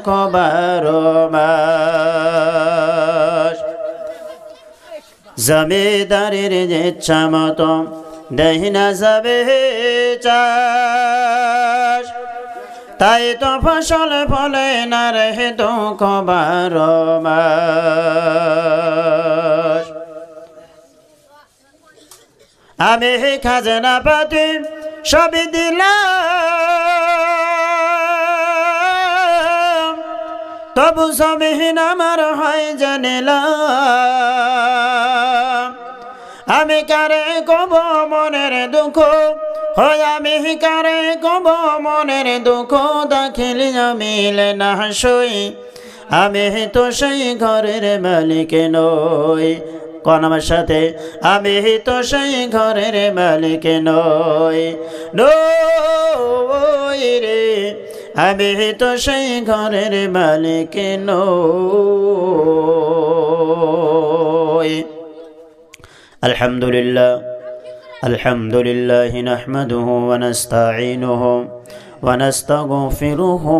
12 মাস জমিদারের ইচ্ছা মতো দেয় না যাবে চাষ তাই তো ফসল ফলে না রে দুঃখ 12 মাস আমি খাজনা পাতি সবই দিলাম তবু জমিন আমার হয় জানিলাম আমি কারে কব মনের দুঃখ হয় আমি কারে কব মনের দুঃখ দাখিলি মিলে না সই আমি তো সেই ঘরের মালিক নই কোন আমার সাথে আমি তো সেই ঘরের মালিক নই নই রে আমি তো সেই ঘরের মালিক নই আলহামদুলিল্লাহ নাহমাদুহু ওয়া নাস্তাঈনুহু ওয়া নাস্তাগফিরুহু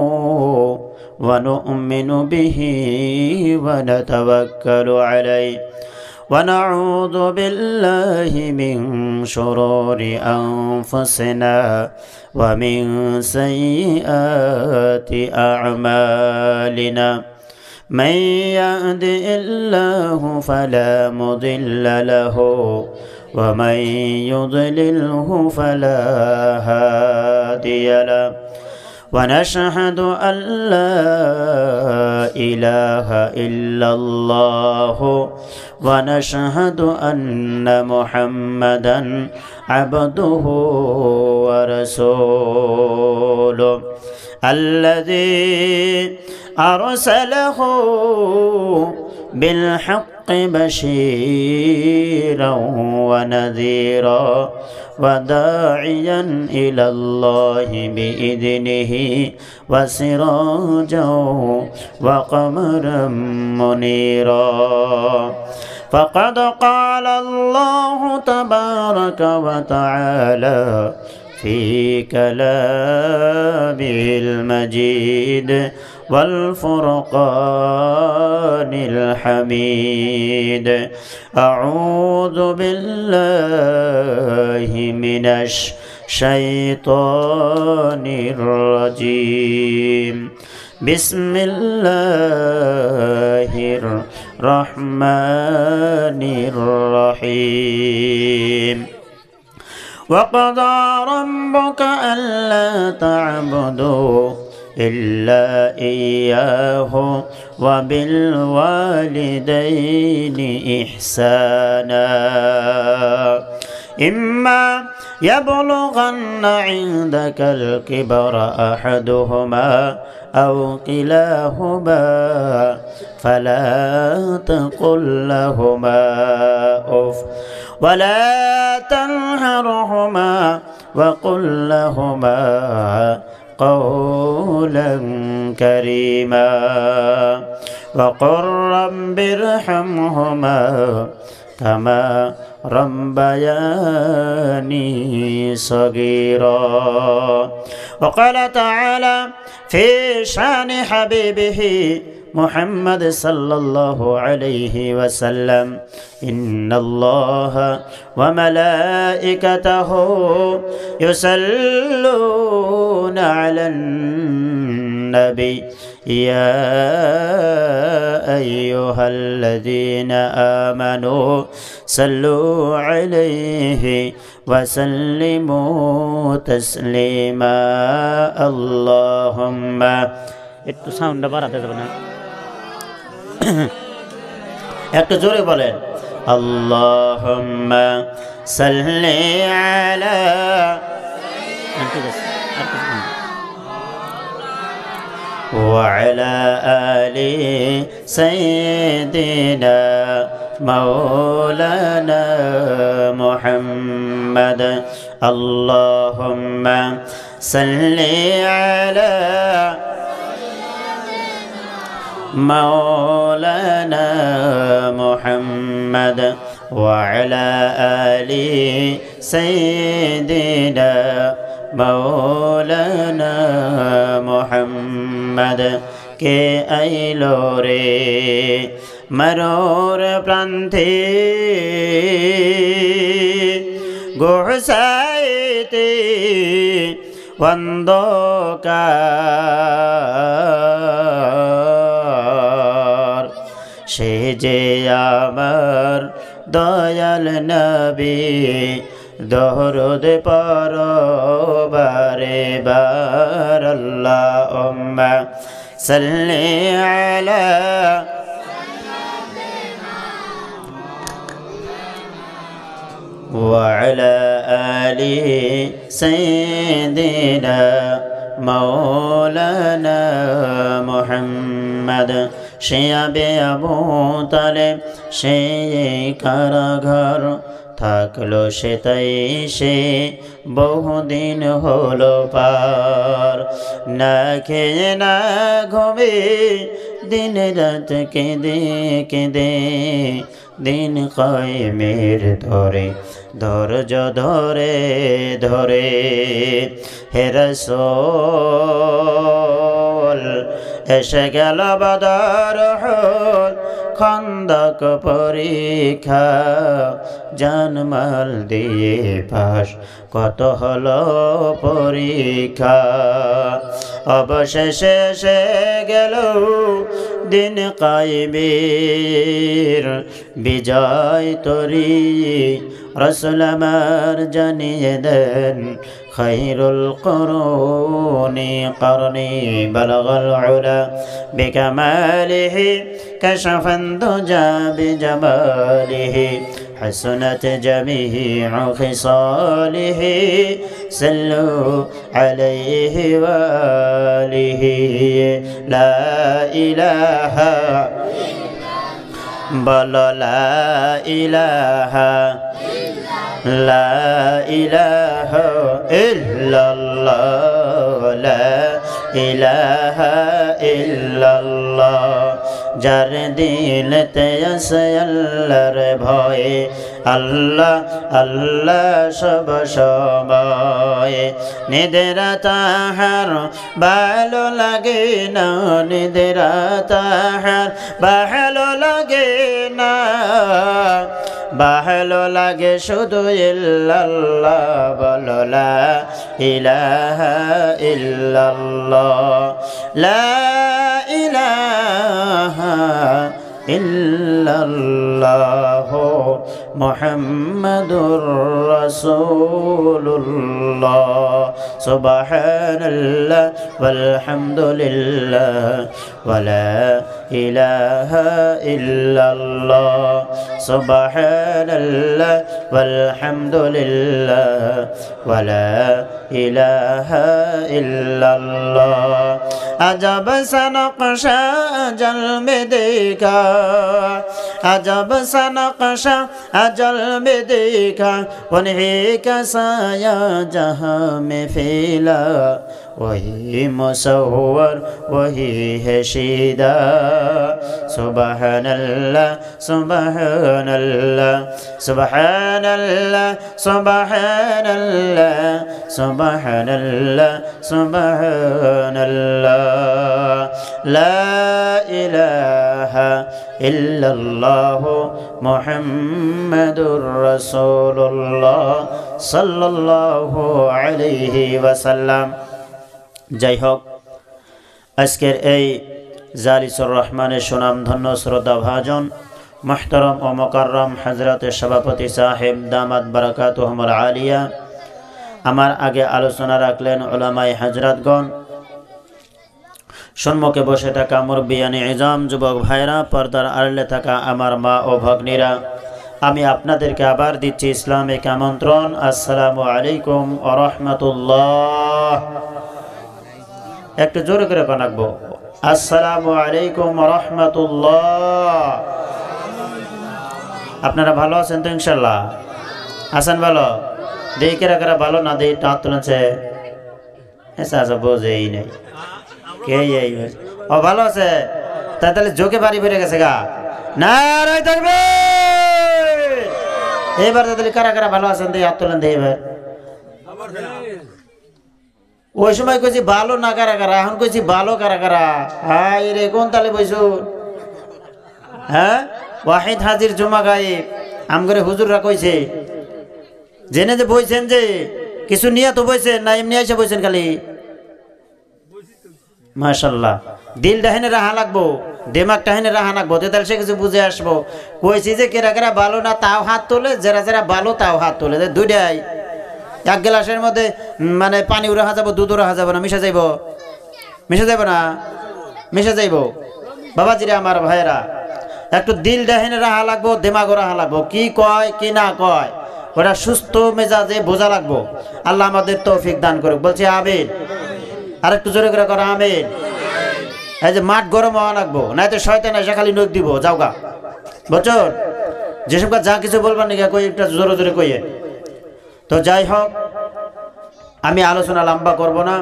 ওয়া নু'মিনু বিহি ওয়া নাতাওয়াক্কালু আলাইহি ونعوذ بالله من شرور أنفسنا ومن سيئات أعمالنا من يهد الله فلا مضل له ومن يضلله فلا هادي له ونشهد أن لا إله إلا الله ونشهد أن محمدا عبده ورسوله الذي أرسله بالحق بشيرا ونذيرا وداعيا إلى الله بإذنه وسراجا وقمرا منيرا فقد قال الله تبارك وتعالى في كلامه المجيد والفرقان الحميد أعوذ بالله من الشيطان الرجيم بسم الله الرحمن الرحيم وقضى ربك ألا تعبدوا إلا إياه وبالوالدين إحسانا إما يبلغن عندك الكبر أحدهما أو كلاهما فلا تقل لهما أف ولا تنهرهما وقل لهما قولا كريما وقل رب ارحمهما كما ربياني صغيرا وقال تعالى في شان حبيبه محمد صلى الله عليه وسلم إن الله وملائكته يصلون على النبي يا أيها الذين آمنوا صلوا عليه وسلموا تسليما اللهم একটু সাউন্ডটা বাড়াতে দেব না একটু জোরে বলেন আল্লাহুম্মা সাল্লি আলা ওয়া আলা আলি সাইয়্যিদিনা মাওলানা মুহাম্মদ আল্লাহুম্মা সাল্লি আলা مولانا محمد وعلى آل سيدنا مولانا محمد কে আইলো রে মরোর প্রান্তে গোসাইতে অন্ধকার সে যে আমার দয়াল নবী দরুদ পড়ো বারে বার আল্লাহুম্মা সাল্লি আলা وعلى آل سيدنا مولانا محمد শিয়াবে আবু তালেব সেই কারাগার থাকলো সে তাই সে বহুদিন হলো পার না খেয়ে না ঘুমে দিন রাত কেঁদে কেঁদে দিন কায়েমের ধরে ধৈর্য ধরে ধরে হে রাসূল এসে গেল বদর উহুদ খন্দক পরীক্ষা জানমাল দিয়ে পাশ কত হলো পরীক্ষা অবশেষে এসে গেল দিন কায়েমের বিজয় তরি রাসূল আমার জানিয়ে দেন খায়রুল কুরুনি করনি বালাগাল উলা বিকামালিহি কাশাফান দুজা বিজামালিহি حسنت جميع خصاله صلوا عليه وآله لا إله بل لا إله لا إله إلا الله لا إله إلا الله যার দিলতে আছে আল্লাহর ভয় আল্লাহ আল্লাহ সব সময় নিদেরা তাহার ভালো লাগে না নিদেরা তাহার ভালো লাগে না ভালো লাগে শুধু ইল্লাল্লাহ বলো লা ইলাহা ইল্লাল্লাহ লা ইলাহা ইল্লাল্লাহ মুহাম্মাদুর রাসূলুল্লাহ সুবহানাল্লাহ ওয়ালহামদুলিল্লাহ ওয়ালা ইলাহা ইল্লাল্লাহ সুবহানাল্লাহ ওয়ালহামদুলিল্লাহ ওয়ালা ইলাহা ইল্লাল্লাহ अजब सा नक्शा अजल में देखा अजब सा नक्शा अजल में देखा उन्हीं का साया जहाँ में फैला वही मुसव्वर वही है शीदा सुबहानल्लाह सुबहानल्लाह सुबहानल्लाह सुबहानल्लाह सुबहानल्लाह सुबहानल्लाह لا إله إلا الله محمد رسول الله صلى الله عليه وسلم যাই হোক আজকের এই জালিসুর রহমানের সুনামধন্য শ্রদ্ধা ভাজন মুহতারাম ও মুকাররম হযরতের সভাপতি সাহেব দামাত বারাকাতুহুমুল আলিয়া আমার আগে আলোচনা রাখলেন উলামায়ে হযরতগণ সম্মুখে বসে থাকা মুরব্বিয়ানে ইজাম যুবক ভাইরা পর্দার আড়ালে থাকা আমার মা ও ভগ্নীরা আমি আপনাদেরকে আবার দিচ্ছি ইসলামিক আমন্ত্রণ আসসালামু আলাইকুম ওয়া রাহমাতুল্লাহ একটু জোরে করে বানাবো আসসালামু আলাইকুম ওয়া রাহমাতুল্লাহ আপনারা ভালো আছেন তো ইনশাআল্লাহ আছেন ভালো দেখে রাখা ভালো না দেই টাত তুলছে এসা সব বোঝেই নাই কে এই ও ভালো আছে তাহলে জোকে বাড়ি বেড়ে গেছে গা নারায়ে তাকবীর এবার তাহলে কারা কারা ভালো আছেন দেই হাত তুলেন দেই এবার ওই সময় কইছি ভালো না কারা কারা, এখন কইছি ভালো কারা কারা। হাই রে, কোন তালে বইছো? হ্যাঁ, ওয়াহিদ হাজির জুমা গায়েব আমগরে হুজুররা কইছে, জেনে যে বইছেন যে কিছু নিয়ে তো বইছেন না, এমনি এসে বইছেন খালি? মাশাল্লাহ, দিল ডাহিনে রাহা লাগবো, দেমাগ টাহিনে রাহা লাগবো, তাহলে সে কিছু বুঝে আসবো। কইছি যে কেরা কেরা ভালো না তাও হাত তোলে, যারা যারা ভালো তাও হাত তোলে। দুইটাই এক গ্লাসের মধ্যে মানে পানিও রাখা যাবো, দুধও রাখা যাবো না, মিশে যাইব? মিশে যাইব না? মিশে যাইব। বাবাজিরা আমার ভাইয়েরা, একটু দিল ডাহিনে রাহা লাগবো, দেমাগও রাহা লাগবো। কি কয় কি না কয় ওটা সুস্থ মেজাজে বোঝা লাগবো। আল্লাহ আমাদের তৌফিক দান করুক। বলছি আমিন। আর একটু জোরে করে করো আমিন। এই যে মাঠ গরম হওয়া লাগবো, নাই তো শয়তান এসে খালি নখ দিব যাওগা, বুঝছো? যেসব যা কিছু বলবার নাকি কই একটা জোরে জোরে কইয়ে। তো যাই হোক, আমি আলোচনা লম্বা করব না,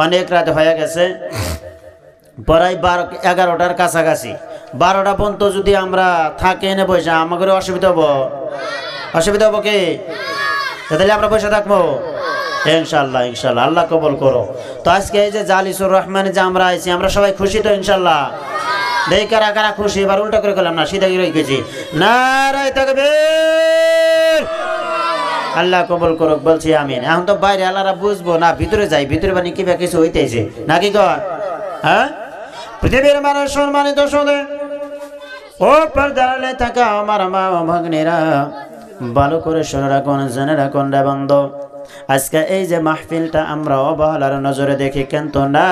অনেক রাত হয়ে গেছে, প্রায় 11টার কাছাকাছি। 12টা পর্যন্ত যদি আমরা থাকি এনে বসে, আমাদের অসুবিধা হবো? অসুবিধা হবো কি? তাহলে আমরা বসে থাকবো? ইনশাল্লাহ ইনশাল্লাহ, আল্লাহ কবুল করো। তো আজকে এই যে জালিসুর রহমানে যে আমরা আইছি, আমরা সবাই খুশি তো ইনশাল্লাহ? দেই কারা কারা খুশি? এবার উল্টা করে গেলাম না, সিধা গিয়ে গেছি। নারায়ে তাকবীর। আল্লাহ কবুল করুক। বলছি আমিন। এখন তো বাইরে আল্লাহরা বুঝবো না, ভিতরে যাই, ভিতরে মানে কি কিছু হইতেছে নাকি কর? হ্যাঁ, পৃথিবীর মানুষ সম্মানিত শোনে, ও পর্দালে থাকা আমার মা ও ভগ্নীরা, ভালো করে শুনে রাখুন, জেনে রাখুন রে বন্ধু। আজকে এই যে মাহফিলটা আমরা অবহেলার নজরে দেখি, কিন্তু না,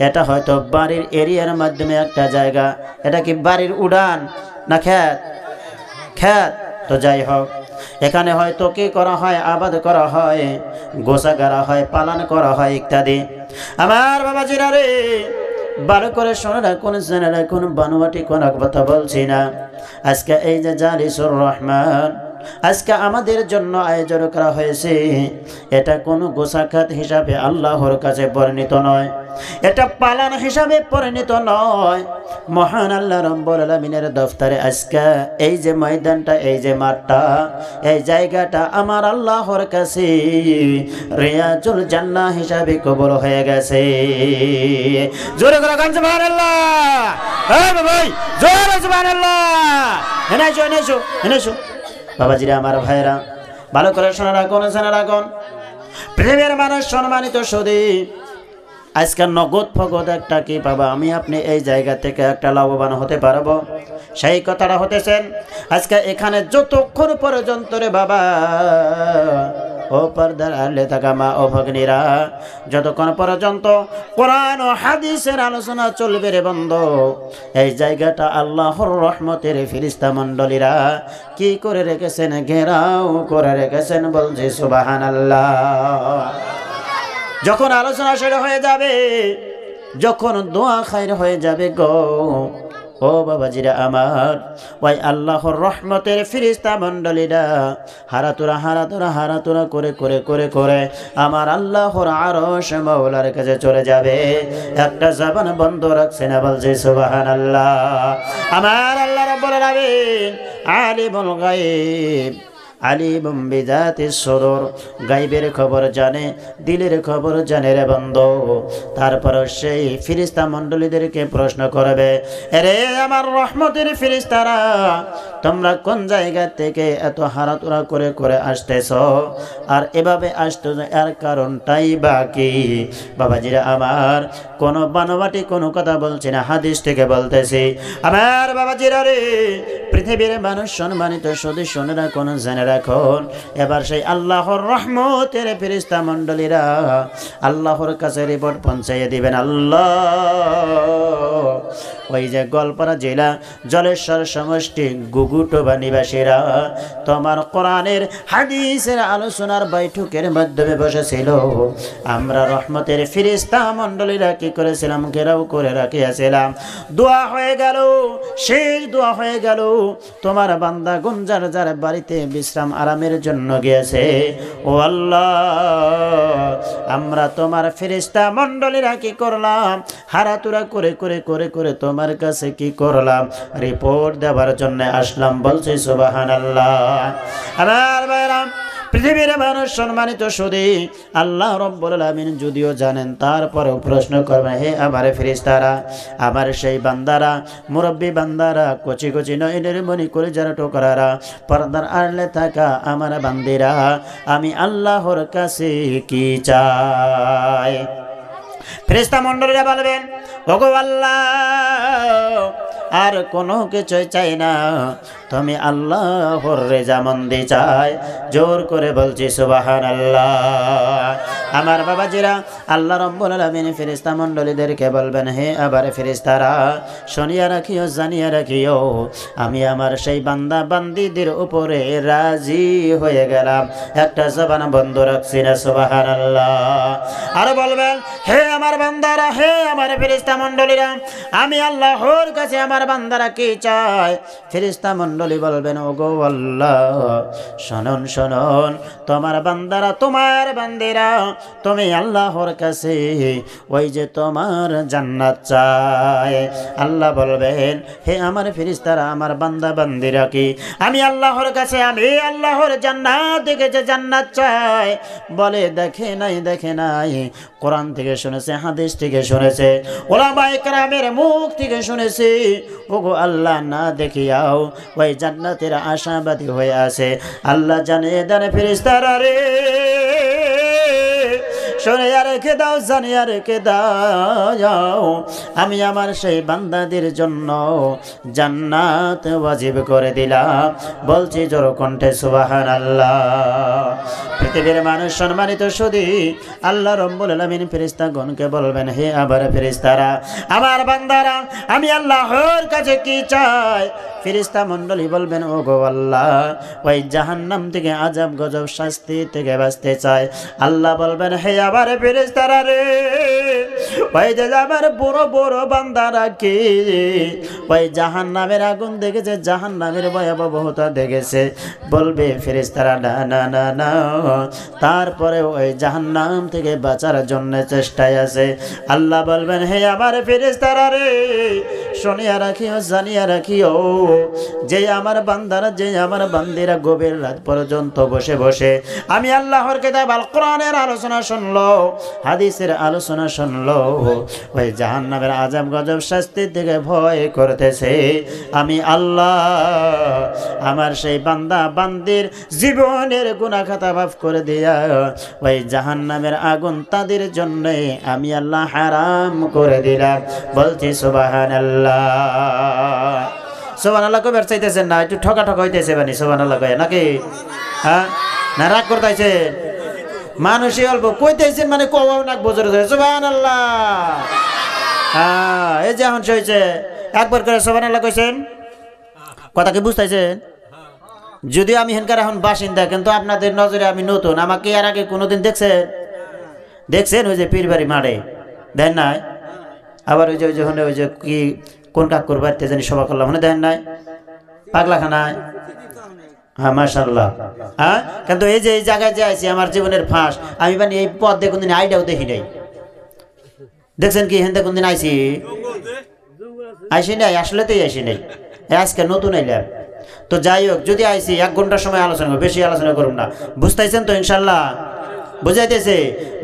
এটা হয়তো বাড়ির এরিয়ার মাধ্যমে একটা জায়গা। এটা কি বাড়ির উড়ান না খেত? খেত। তো যাই হোক, এখানে হয়তো কি করা হয়, আবাদ করা হয়, গোসা করা হয়, পালন করা হয় ইত্যাদি। আমার বাবাজিরা রে, ভালো করে শোনে রাখুন, জেনে রাখুন, বানোয়াটি কোন কথা বলছি না। আজকে এই যে জালিসুর রহমান আজকে আমাদের জন্য আয়োজন করা হয়েছে, এটা কোনো গোসাখাত হিসাবে আল্লাহর কাছে পরিণত নয়, এটা পালন হিসাবে পরিণত নয়। মহান আল্লাহ রাব্বুল আলামিনের দফতরে আজকে এই যে ময়দানটা, এই যে মাঠটা, এই জায়গাটা আমার আল্লাহর কাছে রিয়াজুল জান্নাহ হিসাবে কবুল হয়ে গেছে। জোরে করে গান সুবহানাল্লাহ। এই ভাই জোরে সুবহানাল্লাহ। এনেছো এনেছো এনেছো। বাবাজিরা আমার ভাইরা, ভালো করে শোনা রাখুন, শোনা রাখুন। প্রেমের মানুষ সম্মানিত সুধী, আজকে নগদ ফগদ একটা কি পাবা, আমি আপনি এই জায়গা থেকে একটা লাভবান হতে পারবো, সেই কথাটা হতেছেন আজকে এখানে যতক্ষণ পর্যন্ত রে বাবা ও পর্দার আড়ালে থাকা মা ও ভগ্নীরা, যতক্ষণ পর্যন্ত কোরআন ও হাদিসের আলোচনা চলবে রে বন্ধু, এই জায়গাটা আল্লাহর রহমতের ফেরেশতা মণ্ডলীরা কি করে রেখেছেন, ঘেরাও করে রেখেছেন। বলছি সুবহানাল্লাহ। যখন আলোচনা শেষ হয়ে যাবে, যখন দোয়া খায়র হয়ে যাবে গো, ও বাবাজিরা আমার, ওই আল্লাহর রহমতের ফেরেশতা মণ্ডলীরা হারাতুরা হারাতুরা হারাতুরা করে করে করে করে আমার আল্লাহর আরশ মাওলার কাছে চলে যাবে। একটা জবান বন্ধ রাখছে না, বলছে সুবহানাল্লাহ। আমার আল্লাহ রাব্বুল আলামিন আলিমুল গায়ব আলিমুম বিযাতিস সুদূর, গায়বের খবর জানে, দিলের খবর জানে রে বন্ধু। তারপর সেই ফেরেশতা মণ্ডলীদেরকে প্রশ্ন করবে, আরে আমার রহমতের ফেরেশতারা, তোমরা কোন জায়গা থেকে এত হারাতুরা করে করে আসতেছো, আর এভাবে আসতেছো, এর কারণটাই বাকি? বাবাজিরা আমার, কোনো বানোয়াটি কোনো কথা বলছি না, হাদিস থেকে বলতেছি। আমার বাবাজিরা রে, পৃথিবীর মানুষ সম্মানিত শুধু শুনে রাখুন, জেনে রাখুন, এবার সেই আল্লাহর রহমতের ফেরেশতা মণ্ডলীরা আল্লাহর কাছে রিপোর্ট পৌঁছাইয়ে দিবেন। আল্লাহ, ওই যে গোয়ালপাড়া জেলা জলেশ্বর সমষ্টি গুগুটোবা নিবাসীরা তোমার কোরআনের হাদিসের আলোচনার বৈঠকের মাধ্যমে বসেছিল, আমরা রহমতের ফেরেশতা মণ্ডলীরা কি করেছিলাম, ঘেরাও করে রাখিয়াছিলাম। দোয়া হয়ে গেল, শেষ দোয়া হয়ে গেল, তোমার বান্দা গুঞ্জার যার বাড়িতে বিশ্রাম আরামের জন্য গিয়েছে, ও আল্লাহ, আমরা তোমার ফেরেশতা মণ্ডলীরা কি করলাম, হারাতুরা করে করে করে করে তোমার কাছে কি করলাম, রিপোর্ট দেওয়ার জন্য আসলাম। বলছি সুবহানাল্লাহ। আমার ভাইরা, পৃথিবীর মানুষ সম্মানিত শুধু আল্লাহ রাব্বুল আলামিন যদিও জানেন, তারপরেও প্রশ্ন করবেন, হে আমার ফেরেশতারা, আমার সেই বান্দারা, মুরব্বী বান্দারা, কচি কচি নয়নের মনি করে যারা টোকরারা, পর্দার আড়ালে থাকা আমার বান্দিরা, আমি আল্লাহর কাছে কি চাই? ফেরেশতা মণ্ডলীরা বলবেন, ওগো আল্লাহ, আর কোনো কিছুই চাই না, তুমি আল্লাহর রেজামন্দি চাই। জোর করে বলছি সুবহানাল্লাহ। আমার বাবাজিরা, আল্লাহ রাব্বুল আলামিন ফেরেশতা মণ্ডলীদেরকে বলবেন, হে আবার ফেরেশতারা, শুনিয়া রাখিও, জানিয়া রাখিও, আমি আমার সেই বান্দা বান্দিদের উপরে রাজি হয়ে গেলাম। একটা জবান বন্ধ রাখছি না, সুবহানাল্লাহ। আর বলবেন, হে আমার বান্দারা, হে আমার ফেরেশতা মণ্ডলীরা, আমি আল্লাহর কাছে আমার বান্দারা কি চায়? ফেরেশতা মণ্ডলী বলবেন, ওগো আল্লাহ, শুনুন শুনুন, তোমার বান্দারা, তোমার বান্দিরা, তুমি আল্লাহর কাছে ওই যে তোমার জান্নাত চায়। আল্লাহ বলবেন, হে আমার ফেরেশতারা, আমার বান্দা বান্দিরা কি আমি আল্লাহর কাছে, আমি আল্লাহর জান্নাত দেখেছে, জান্নাত চায়? বলে, দেখে নাই, দেখে নাই, কোরআন থেকে শুনেছে, হাদিস থেকে শুনেছে, ওলামায়ে কেরামের মুখ থেকে শুনেছি। ওগো আল্লাহ, না দেখিয়াও ওই জান্নাতের আশাবাদী হয়ে আছে। আল্লাহ জানিয়ে দেন, ফেরেশতারা রে, শুনিয়া রেখে দাও, জানিয়া রেখে দাও, আমি আমার সেই বান্দাদের জন্য জান্নাত ওয়াজিব করে দিলাম। বলছি জোর কণ্ঠে সুবহানাল্লাহ। পৃথিবীর মানুষ সম্মানিত শুধু আল্লাহ রাব্বুল আলামিন ফেরেশতাগণকে বলবেন, হে আবার ফেরেশতারা, আমার বান্দারা, আমি আল্লাহর কাছে কি চাই? ফেরেশতা মণ্ডলী বলবেন, ওগো আল্লাহ, ওই জাহান্নাম থেকে, আযাব গজব শাস্তি থেকে বাঁচতে চায়। আল্লাহ বলবেন, হে আবার ফেরেশতারা রে, ওই যে আমার বড় বড় বান্দারা কি ওই জাহান্নামের আগুন দেখেছে, জাহান্নামের ভয়াবহতা দেখেছে? বলবে ফেরেশতারা, না না না না, তারপরে ওই জাহান্নাম থেকে বাঁচার জন্য চেষ্টায় আছে। আল্লাহ বলবেন, হে আমার ফেরেশতারা রে, শুনিয়া রাখিও, জানিয়া রাখিও, যে আমার বান্দারা, যে আমার বান্দিরা গভীর রাত পর্যন্ত বসে বসে আমি আল্লাহর কিতাব আল কোরআনের আলোচনা শুনলো, হাদিসের আলোচনা শুনলো, ওই জাহান্নামের আযাব গজব শাস্তির দিকে ভয় করতেছে, আমি আল্লাহ আমার সেই বান্দা বান্দির জীবনের গুনাহ খাতা মাফ করে দিয়া ওই জাহান্নামের আগুন তাদের জন্য আমি আল্লাহ হারাম করে দিলাম। বলছি সুবহানাল্লাহ। সুবহানাল্লাহ কবে চাইতেছেন না? একটু ঠকা ঠকা হইতেছে বানি সুবহানাল্লাহ কয়ে নাকি? হ্যাঁ, না রাগ করতেছে? মানুষই অল্প কইতেছেন মানে কওয়াও নাক বজরে ধরে সুবহানাল্লাহ। হ্যাঁ, এই যে এখন হয়েছে, একবার করে সুবহানাল্লাহ কইছেন, কথা কি বুঝতেছেন? যদিও আমি হেনকার এখন বাসিন্দা, কিন্তু আপনাদের নজরে আমি নতুন। আমাকে এর আগে কোনোদিন দেখছেন? দেখছেন ওই যে পীরবাড়ি মাঠে দেন নাই? আবার ওই যে ওই যে কি কোন কাকুর বাড়িতে জানি সভা করলাম, মনে দেন নাই? পাগলাখানায়। হ্যাঁ, মাশাআল্লাহ। হ্যাঁ, কিন্তু এই যে এই জায়গায় যে আইছি, আমার জীবনের ফাঁস, আমি মানে এই পথ দিয়ে কোনদিন আইডিয়াও দেখি নাই। দেখছেন কি হেনতে কোনদিন আইছি? আইসি নাই, আসলেতেই আইসি নাই, আজকে নতুন আইলাম। তো যাই হোক, যদি আইসি 1 ঘন্টার সময় আলোচনা করবো, বেশি আলোচনা করুন না, বুঝতেছেন তো ইনশাল্লাহ? বুঝাইতেছে?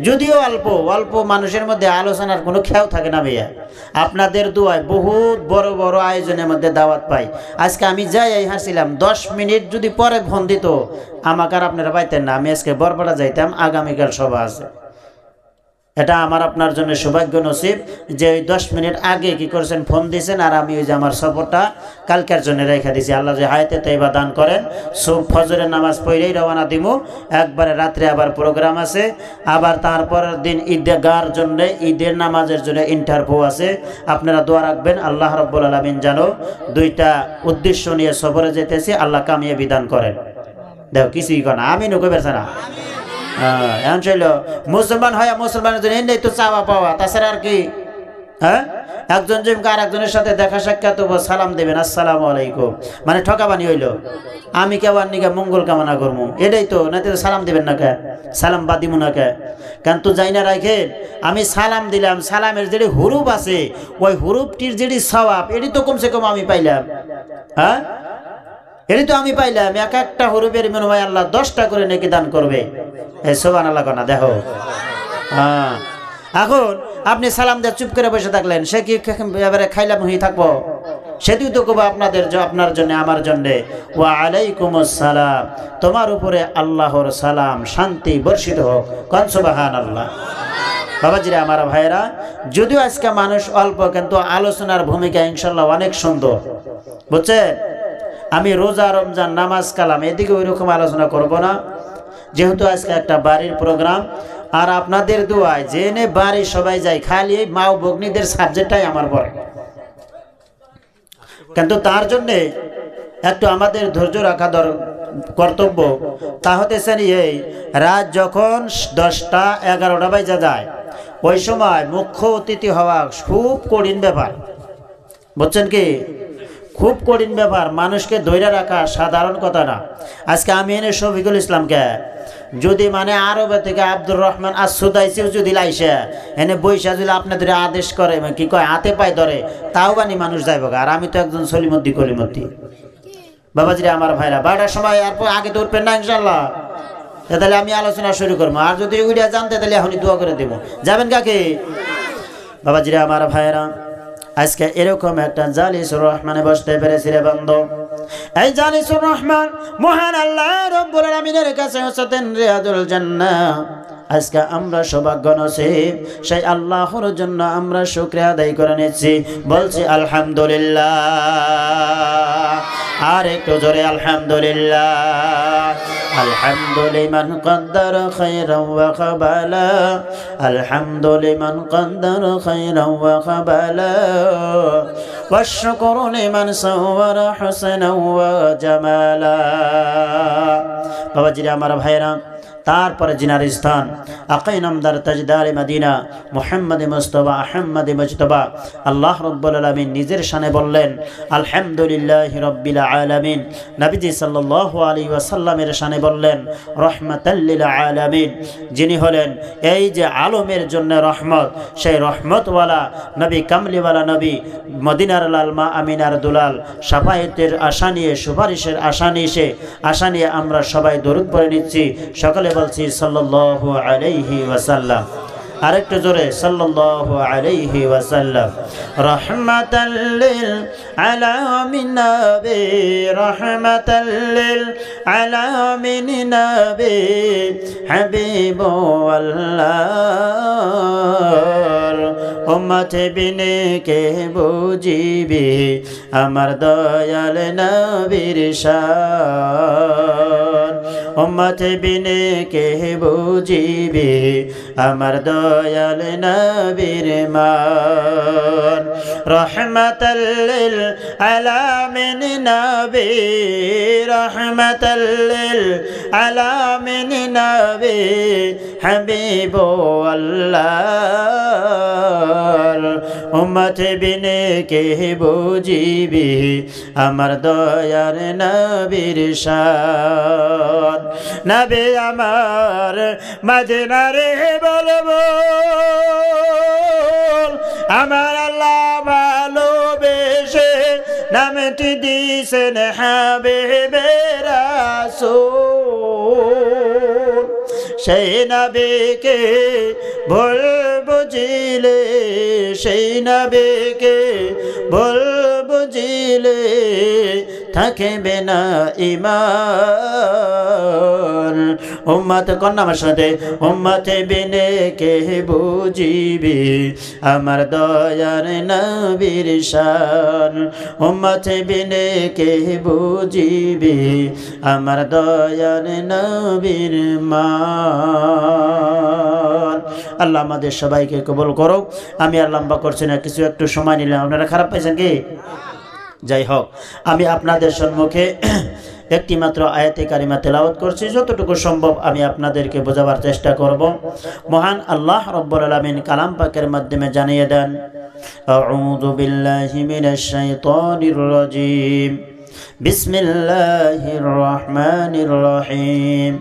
যদিও অল্প অল্প মানুষের মধ্যে আলোচনার কোনো খেয়াও থাকে না ভাইয়া, আপনাদের দোয়ায় বহুত বড় বড় আয়োজনের মধ্যে দাওয়াত পাই। আজকে আমি যাই হাসছিলাম, 10 মিনিট যদি পরে ফোন দিত আমাকে আর আপনারা পাইতেন না, আমি আজকে বরপাড়া যাইতাম, আগামীকাল সভা আছে। এটা আমার আপনার জন্য সৌভাগ্য নসিব যে ওই 10 মিনিট আগে কি করেছেন, ফোন দিয়েছেন, আর আমি ওই যে আমার সফরটা কালকের জন্য রেখে দিয়েছি। আল্লাহ যে হায়াতে তৈবা দান করেন, ফজরের নামাজ পড়েই রওনা দিমু, একবারে রাত্রে আবার প্রোগ্রাম আছে, আবার তারপরের দিন ঈদগাহর জন্য, ঈদের নামাজের জন্য ইন্টারভিউ আছে। আপনারা দোয়া রাখবেন আল্লাহ রাব্বুল আলামিন যেন 2টা উদ্দেশ্য নিয়ে সফরে যেতেছি, আল্লাহ কামিয়াবি দান করেন। দেখো কিছুই কর না, আমি নুকে বেরছে না। এখন ছিল মুসলমান হয়, মুসলমানের জন্য এটাই তো চাওয়া পাওয়া, তাছাড়া আর কি? হ্যাঁ, একজন যেমন আর একজনের সাথে দেখা সাক্ষাৎ সালাম দেবেন, আসসালামু আলাইকুম, মানে ঠকাবানি হইল। আমি কেবার নিকে মঙ্গল কামনা করবো, এটাই তো, না তো সালাম দেবেন না কে? সালাম বাদ দিব না কে? কেন তো যাই না রাখেন, আমি সালাম দিলাম, সালামের যেটি হুরুপ আছে ওই হুরুপটির যেটি সওয়াব এটি তো কমসে কম আমি পাইলাম। হ্যাঁ, এটি তো আমি পাইলাম, এক একটা হরফের বিনিময়ে আল্লাহ 10টা করে নেকি দান করবে। এই সুবহানাল্লাহ না দেখো। হ্যাঁ, এখন আপনি সালাম দিয়ে চুপ করে বসে থাকলেন, সে কি এবারে খাইলাম হয়ে থাকবো? সেটিও তো কব আপনার জন্য, আমার জন্য, ওয়া আলাইকুমুস সালাম, তোমার উপরে আল্লাহর সালাম শান্তি বর্ষিত হোক। কোন সুবহানাল্লাহ। বাবাজিরা আমার ভাইরা, যদিও আজকে মানুষ অল্প, কিন্তু আলোচনার ভূমিকা ইনশাল্লাহ অনেক সুন্দর, বুঝছেন? আমি রোজা রমজান নামাজ কালাম এদিকে ওই রকম আলোচনা করব না, যেহেতু আজকে একটা বাড়ির প্রোগ্রাম। আর আপনাদের দোয়ায় জেনে বাড়ি সবাই যায়, খালি এই মা ও ভগ্নীদের সাবজেক্টটাই আমার পড়ে, কিন্তু তার জন্যে একটু আমাদের ধৈর্য রাখা কর্তব্য। তা হতেছেন এই রাত যখন 10টা 11টা বাজে যায়, ওই সময় মুখ্য অতিথি হওয়া খুব কঠিন ব্যাপার, বুঝছেন কি? খুব কঠিন ব্যাপার, মানুষকে ধৈর্য রাখা সাধারণ কথা না। আজকে আমি এনে শফিকুল ইসলামকে যদি মানে আরবে থেকে আব্দুর রহমান আসুদাইসিও যদি লাইসে এনে বৈশা যদি আপনাদের আদেশ করে, কি কয় হাতে পায়ে ধরে, তাও বানি মানুষ যাইব। আর আমি তো একজন সলিমদ্দি কলিমদ্দি। বাবাজিরা আমার ভাইরা, 12টার সময় আর আগে তো উঠবেন না ইনশাল্লাহ। তাহলে আমি আলোচনা শুরু করবো, আর যদি উইডিয়া জানতে তাহলে এখনই দোয়া করে দেবো। যাবেন কাকে? বাবাজিরা আমার ভাইরা, আজকে এরকম একটা জালিসুর রহমানে বসতে পেরেছি রে বন্ধু। এই জালিসুর রহমান মহান আল্লাহ রব্বুল আলামিনের কাছে হচ্ছেন রিয়াদুল জান্নাহ। আজকে আমরা সৌভাগ্য নসিব, সেই আল্লাহর জন্য আমরা শুকরিয়া আদায় করে নিচ্ছি, বলছি আলহামদুলিল্লাহ। আর একটু জোরে আলহামদুলিল্লাহ। আলহামদুলিমান কদ্দার খায়রান ওয়া কাবালা, আলহামদুলিমান কদ্দার খায়রান ওয়া কাবালা, ওয়াশকুরু লিমান সাওয়ারা হুসনান ওয়া জামালা। বাবাজিরা আমার ভাইরা, তারপরে জিনার স্থান আকাই নামদার তাজদার মদিনা মুহাম্মদ মুস্তাফা আহমদ মুজতবা। আল্লাহ রাব্বুল আলামিন নিজের শানে বললেন আলহামদুলিল্লাহি রাব্বিল আলামিন। নবীজি সাল্লাল্লাহু আলাইহি ওয়াসাল্লামের শানে বললেন রাহমাতাল লিল আলামিন। যিনি হলেন এই যে আলমের জন্য রহমত, সেই রহমতওয়ালা নবী, কামলিওয়ালা নবী, মদিনার লাল মা আমিনার দুলাল, শাফায়েতের আশা নিয়ে, সুপারিশের আশা নিয়ে আমরা সবাই দরুদ পড়ে নিচ্ছি। সকলে বলছি সাল্লাল্লাহু আলাইহি ওয়াসাল্লাম। আরেকটু জোরে সাল্লাল্লাহু আলাইহি ওয়াসাল্লাম। রাহমাতাল লিল আলামিন নবী, রাহমাতাল লিল আলামিন নবী, হাবিবুল্লাহ। উম্মত বিনে কে বুঝিবে আমার দয়াল নবীর শান, উম্মত বিনে কে বুঝিবে আমার দয়াল নবীর মান। রহমাতাল লিল আলামিন নবী, রহমাতাল লিল আলামিন নবী, হাবিবুল্লাহ। উম্মত বিনে কে বুঝিবে আমার দয়ার নবীর শান। নবী আমার মদিনারে বলবো আমার আল্লাহ ভালোবেসে নামটি দিয়েছেন হাবিবে রাসূল। সেই নবীকে ভুল বুঝিলে, সেই নবীকে ভুল বুঝিলে থাকবে না ঈমান। উম্মত কন্যার সাথে উম্মত বিনে কে বুঝিবে আমার দয়ার নবীর শান, উম্মত বিনে কে বুঝিবে আমার দয়ার নবীর মান। আল্লাহ আমাদের সবাইকে কবুল করো। আমি আর লম্বা করছি না, কিছু একটু সময় নিলাম, আপনারা খারাপ পাইছেন কি? যাই হোক, আমি আপনাদের সম্মুখে একটি মাত্র আয়াতে কারিমা তেলাওয়াত করছি, যতটুকু সম্ভব আমি আপনাদেরকে বোঝাবার চেষ্টা করব। মহান আল্লাহ রব্বুল আলামিন কালাম পাকের মাধ্যমে জানিয়ে দেন, আউযু বিল্লাহি মিনাশ শাইতানির রাজীম, বিসমিল্লাহির রহমানির রহিম।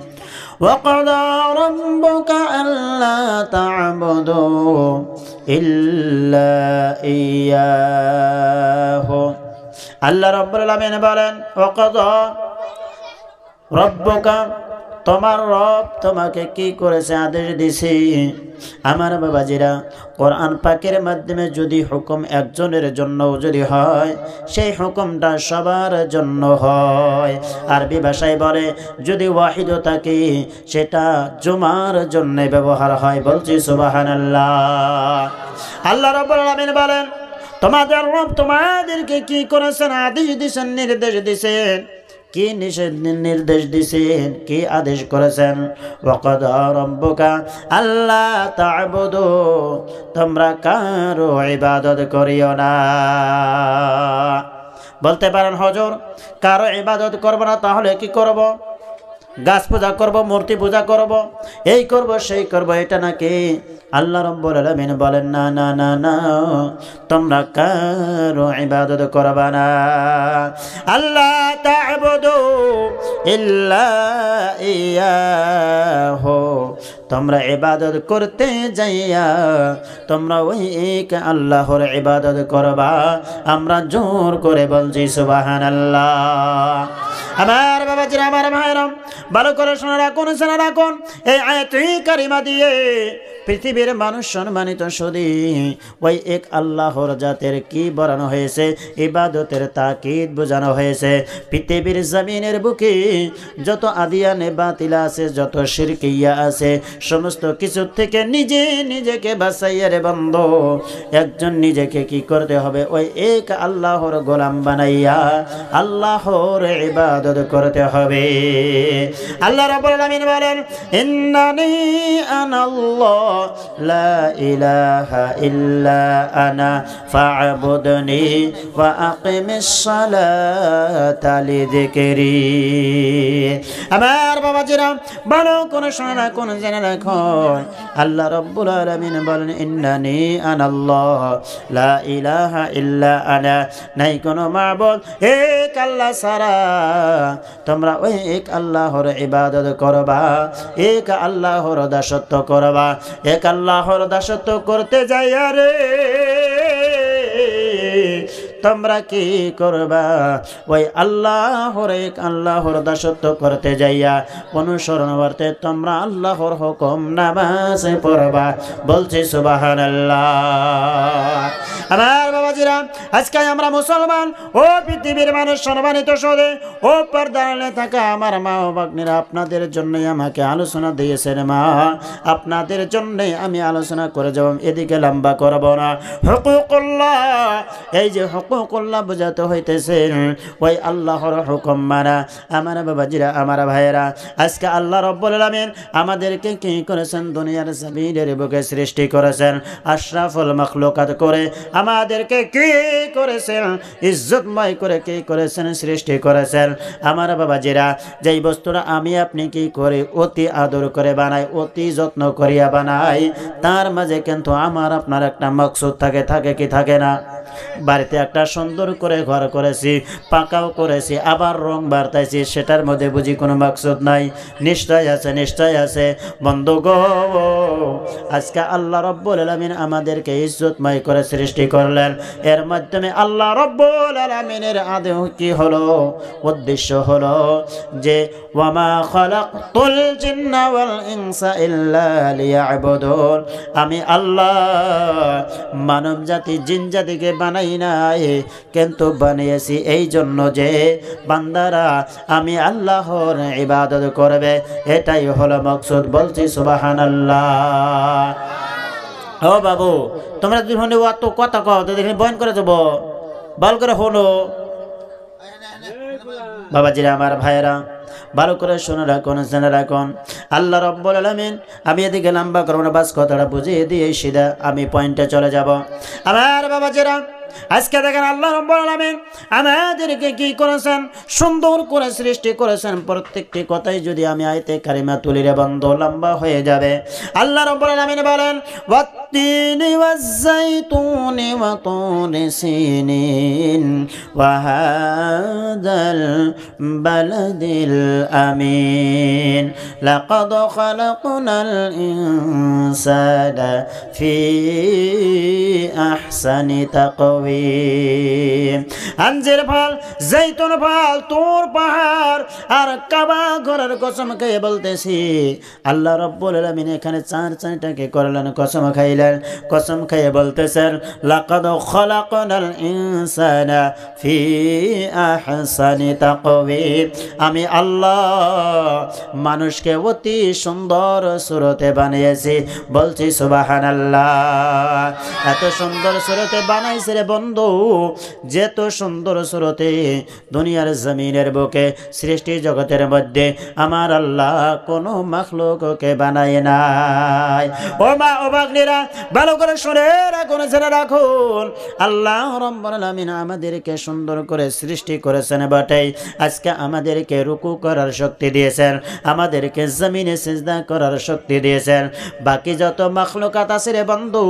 وقضى ربك ألا تعبدوا إلا إياه আল্লাহ রাব্বুল আলামিন বলেন ওয়াকাযা রব্বুকা, তোমার রব তোমাকে কি করেছে, আদেশ দিছে। আমার বাবাজিরা, কোরআন পাকের মাধ্যমে যদি হুকুম একজনের জন্য যদি হয়, সেই হুকুমটা সবার জন্য হয়। আরবি ভাষায় বলে যদি ওয়াহিদ থাকে, সেটা জুমার জন্য ব্যবহার হয়। বলছি সুবহানাল্লাহ। আল্লাহ রাব্বুল আলামিন বলেন তোমাদের রব তোমাদেরকে কি করেছেন, আদেশ দিয়েছেন, নির্দেশ দিয়েছেন। কি নির্দেশ দিয়েছেন, কি আদেশ করেছেন? ওয়াকাযা রাব্বুকা আল্লা তা'বুদু, তোমরা কারো ইবাদত করিও না। বলতে পারেন হুজুর কারো ইবাদত করব না, তাহলে কি করব? গাছ পূজা করব, মূর্তি পূজা করব, এই করব সেই করব, এটা নাকি? আল্লাহ রাব্বুল আলামিন বলেন না না না না, তোমরা কারো ইবাদত করবা না। আল্লাহ তা'বুদু ইল্লা ইয়াহু, তোমরা ইবাদত করতে যাইয়া তোমরা ওই এক আল্লাহর ইবাদত করবা। আমরা জোর করে বলছি সুবহানাল্লাহ। আমার বাবাজিরা, আমার ভাইরা, ভালো করে শোনা রাখুন এই আয়াতুল কারিমা দিয়ে পৃথিবীর মানুষ সম্মানিত শুধু ওই এক আল্লাহর জাতের কি বলানো হয়েছে, ইবাদতের তাকিদ বোঝানো হয়েছে। পৃথিবীর জমিনের বুকে যত আদিয়ানে বাতিল আছে, যত শিরকিয়া আছে, সমস্ত কিছু থেকে নিজেকে বাঁচাইয়া রে বন্ধু, একজন নিজেকে কি করতে হবে, ওই এক আল্লাহর গোলাম বানাইয়া আল্লাহর ইবাদত করতে হবে। আল্লাহ রাব্বুল আলামিন বলেন ইন্নানি আনাল্লাহ লা ইলাহা ইল্লা আনা ফা'বুদনি ওয়া আকিমিস সালাতা লিযিকরি। আমার বাবাজিরা, ভালো করে শোনা কোন জেনে রাখুন, আল্লাহ রাব্বুল আলামিন বলেন ইন্নানি আনাল্লাহ লা ইলাহা ইল্লা আনা, নাই কোন মাবুদ এক আল্লাহ ছাড়া, তোমরা ওই এক আল্লাহর ইবাদত করবা, এক আল্লাহর দাসত্ব করবা। এক আল্লাহর দাসত্ব করতে যাইয়া রে তোমরা কি করবা, ওই আল্লাহর এক আল্লাহর দাসত্ব করতে যাইয়া অনুসরণ করতে তোমরা আল্লাহর হুকুম নামাজ পড়বা। বলছি সুবহানাল্লাহ। আমার বাবাজিরা, আজকে আমরা মুসলমান ও পৃথিবীর মানুষ সম্মানিত সদে ও পর্দায় থাকা আমার মা ও ভগ্নীরা, আপনাদের জন্যই আমাকে আলোচনা দিয়েছেন। মা, আপনাদের জন্যই আমি আলোচনা করে যাব, এদিকে লম্বা করব না। হুকুকুল্লাহ, এই যে হুকুকুল্লাহ বোঝাতে হইতেছে ওই আল্লাহর হুকুম মানা। আমার বাবাজিরা, আমার ভাইয়েরা, আজকে আল্লাহ রাব্বুল আলামিন আমাদেরকে কি করেছেন, দুনিয়ার জমিনের বুকে সৃষ্টি করেছেন, আশরাফুল মাখলুকাত করে আমাদেরকে কি করেছেন, ইজ্জতময় করে কি করেছেন, সৃষ্টি করেছেন। আমার বাবাজিরা, যেই বস্তুটা আমি আপনি কি করে অতি আদর করে বানাই, অতি যত্ন করিয়া বানাই, তার মাঝে কিন্তু আমার আপনার একটা মকসুদ থাকে কি থাকে না? বাড়িতে একটা সুন্দর করে ঘর করেছি, পাকাও করেছি, আবার রং বাড়তাইছি, সেটার মধ্যে বুঝি কোনো মাকসুদ নাই? নিশ্চয় আছে বন্ধু গো। আজকে আল্লাহ রাব্বুল আলামিন আমাদেরকে ইজ্জতময় করে সৃষ্টি করলেন, এর মাধ্যমে আল্লাহ রাব্বুল আলামিনের আদেশ কি হলো, উদ্দেশ্য হলো যে ওয়ামা খালাকতুল জিন্না ওয়াল ইনসা ইল্লা লিয়াবুদুন, আমি আল্লাহ মানব জাতি জিন জাতিকে বানাই নাই, কিন্তু বানিয়েছি এই জন্য যে বান্দারা আমি আল্লাহর ইবাদত করবে, এটাই হলো মাকসুদ। বলছি সুবহানাল্লাহ। ও বাবু, তোমরা দুজনে অত কথা কও তো দেখি বয়ান করে দেবো, ভালো করে হলো। বাবাজিরা, আমার ভাইয়েরা, ভালো করে শুনে রাখুন, জেনে রাখুন, আল্লাহ রাব্বুল আলামিন, আমি এদিকে লম্বা করবো না, বাস কথাটা বুঝিয়ে দিয়ে সিধা আমি পয়েন্টে চলে যাব। আমার বাবাজিরা, আজকে দেখেন আল্লাহ রাব্বুল আলামিন আমাদেরকে কি করেছেন, সুন্দর করে সৃষ্টি করেছেন। প্রত্যেকটি কথাই যদি আমি আয়াতে কারিমা তুলি রে বন্ধু, লম্বা হয়ে যাবে। আল্লাহ রাব্বুল আলামিন বলেন والتين والزيتون وطور سينين وهذا البلد الأمين لقد خلقنا الإنسان في أحسن تقويم আঞ্জের ফল জৈতুন ফল তুর পাহাড় আর কাবা ঘরের কসম খেয়ে বলতেছি আল্লাহ রাব্বুল আলামিন এখানে চারটাকে করলেন কসম খাইলেন কসম খেয়ে বলতেছেন লাকাদ খলাকনাল ইনসানা ফি আহসানি তাকওয়িম আমি আল্লাহ মানুষকে অতি সুন্দর সুরতে বানিয়েছি বলছি সুবহানাল্লাহ এত সুন্দর সুরতে বানাইছে রে বন্ধু যেত সুন্দর সুরতে দুনিয়ার জমিনের বুকে সৃষ্টি জগতের মধ্যে আমার আল্লাহ কোনো মাখলুককে বানায় নাই ও মা ও বাগনিরা ভালো করে শুনে রাখুন জেনে রাখুন আল্লাহ রাব্বুল আলামিন আমাদেরকে সুন্দর করে সৃষ্টি করেছেন বটেই আজকে আমাদেরকে রুকু করার শক্তি দিয়েছেন আমাদেরকে জমিনে সিজদা করার শক্তি দিয়েছেন বাকি যত মাখলুকাত আছে রে বন্ধু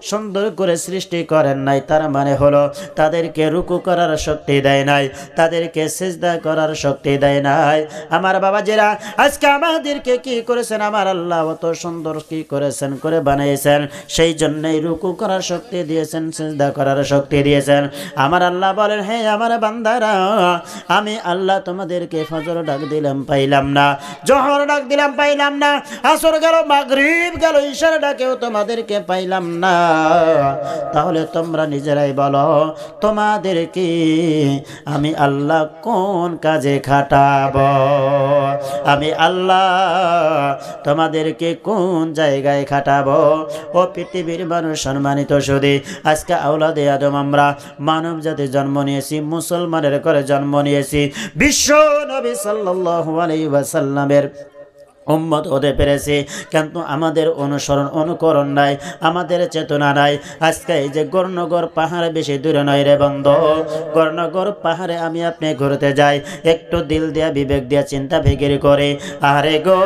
সুন্দর করে সৃষ্টি করেন নাই তার মানে হলো তাদেরকে রুকু করার শক্তি দেয় নাই তাদেরকে সিজদা করার শক্তি দেয় নাই আমার বাবাজিরা আজকে আমাদেরকে কি করেছেন আমার আল্লাহ অত সুন্দর কি করেছেন করে বানিয়েছেন সেই জন্যই রুকু করার শক্তি দিয়েছেন সিজদা করার শক্তি দিয়েছেন আমার আল্লাহ বলেন হে আমার বান্দারা আমি আল্লাহ তোমাদেরকে ফজর ডাক দিলাম পাইলাম না জোহর ডাক দিলাম পাইলাম না আসর গেল মাগরিব গেল ইশার ডাকেও তোমাদেরকে পাইলাম না তাহলে তোমরা নিজেরাই বলো তোমাদেরকে আমি আল্লাহ কোন কাজে খাটাবো আমি আল্লাহ তোমাদেরকে কোন জায়গায় খাটাবো ও পৃথিবীর মানুষ সম্মানিত শুধু আজকে আওলাদে আদম আমরা মানব জাতি জন্ম নিয়েছি মুসলমানের ঘরে জন্ম নিয়েছি বিশ্ব নবী সাল্লাল্লাহু আলাইহি ওয়াসাল্লামের উম্মত হতে পেরেছি কিন্তু আমাদের অনুসরণ অনুকরণ নাই আমাদের চেতনা নাই আজকে এই যে গর্ণগর পাহাড়ে বেশি দূরে নয় রে বন্ধু গর্ণগর পাহাড়ে আমি আপনি ঘুরতে যাই একটু দিল দিয়া বিবেক দিয়া চিন্তা ফিকির করে আরে গো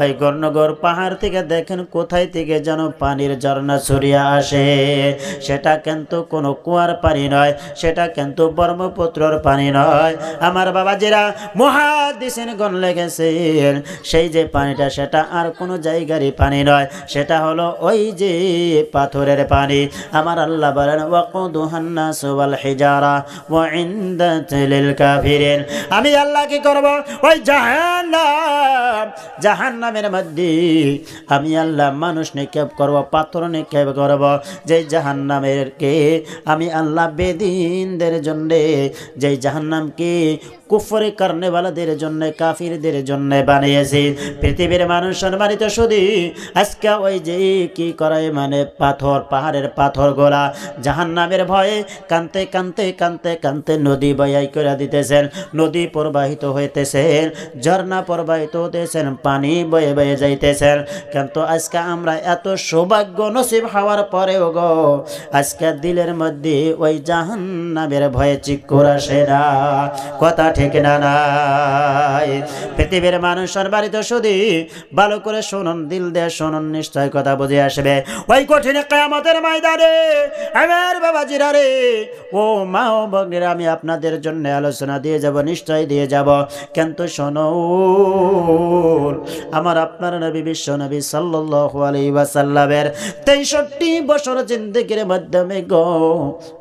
ওই গর্ণগর পাহাড় থেকে দেখেন কোথায় থেকে যেন পানির ঝর্ণা ছড়িয়ে আসে সেটা কিন্তু কোনো কুয়ার পানি নয় সেটা কিন্তু ব্রহ্মপুত্রর পানি নয় আমার বাবাজিরা মুহাদ্দিসিন গণ লেগেছেন সেই যে পানিটা সেটা আর কোনো জায়গারই পানি নয় সেটা হলো ওই যে পাথরের পানি আমার আল্লাহ বলেন ওয়াকুদুহান নাস ওয়াল হিজারা ওয়া ইনদাতুল লিল কাফিরিন আমি আল্লাহ কি করব ওই জাহান্নামের মধ্যে আমি আল্লাহ মানুষ নিক্ষেপ করব পাথর নিক্ষেপ করব যে জাহান্নামের কে আমি আল্লাহ বেদিনদের জন্য যে জাহান্নামকে কুফরি করনে वालाদের জন্য কাফিরদের জন্য বানিয়েছি পৃথিবীর মানুষ সম্মানিত শুধু আজকে ওই যে কি করে মানে পাথর পাহাড়ের পাথর গোলা জাহান্নামের ভয়ে কানতে কানতে কানতে কানতে নদী বয়াই করে দিতেছেন নদী প্রবাহিত হইতেছেন ঝর্ণা প্রবাহিত হতেছেন পানি বয়ে বয়ে যাইতেছেন কিন্তু আজকে আমরা এত সৌভাগ্য নসিব হওয়ার পরেও গো আজকে দিলের মধ্যে ওই জাহান্নামের ভয়ে চিক্কর আসে না কথা ঠিক না নাই পৃথিবীর মানুষ সম্মানিত শুধু ভালো করে শুনুন দিল দিয়ে শুনুন নিশ্চয় কথা বুঝে আসবে ওই কঠিন কিয়ামতের ময়দানে আমার বাবাজিরা রে ও মা ও ভগ্নীরা আমি আপনাদের জন্য আলোচনা দিয়ে যাব নিশ্চয় দিয়ে যাব কিন্তু শোনো আমার আপনার নবী বিশ্ব নবী সাল্লাল্লাহু আলাইহি ওয়াসাল্লামের 63 বছর জিন্দেগির মাধ্যমে গো